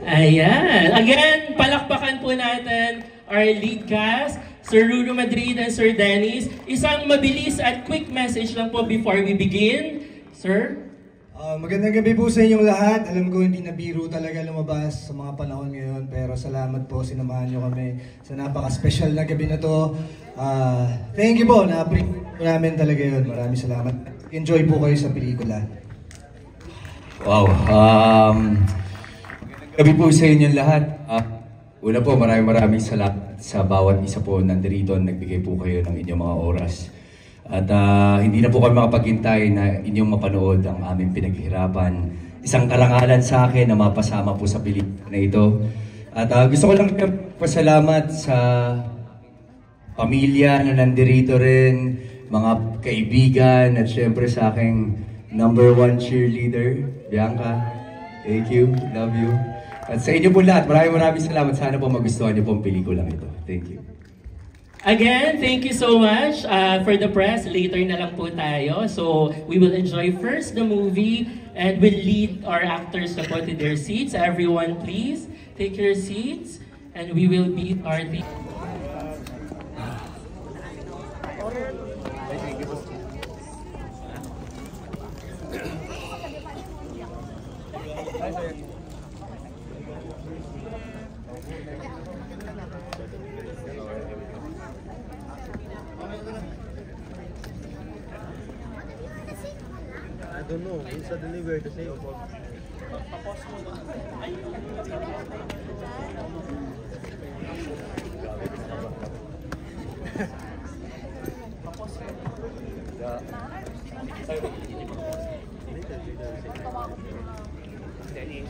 Ayan. Again, palakpakan po natin our lead cast, Sir Rulo Madrid and Sir Dennis. Isang mabilis at quick message lang po before we begin. Sir? Magandang gabi po sa inyong lahat. Alam ko hindi na biro talaga lumabas sa mga panahon ngayon, pero salamat po, sinamahan nyo kami sa napaka-special na gabi na to. Thank you po, na-appreciate po namin talaga yun. Maraming salamat. Enjoy po kayo sa pelikula. Wow. Magandang gabi po sa inyong lahat. Una po, maraming salamat sa bawat isa po nandirito. Nagbigay po kayo ng inyong mga oras. At hindi na po kami makapaghintay na inyong mapanood ang aming pinaghihirapan. Isang karangalan sa akin na mapasama po sa pelikula na ito. At gusto ko lang pasalamat sa pamilya na nandirito rin, mga kaibigan, at syempre sa aking #1 cheerleader, Bianca. Thank you, love you. At sa inyo po lahat, maraming salamat. Sana po magustuhan niyo po ang pelikulang ito. Thank you. Again, thank you so much for the press. Later na lang po tayo. So, we will enjoy first the movie and we'll lead our actors to go to their seats. Everyone, please take your seats and we will meet our team. I don't know. It's suddenly weird to say. Dennis.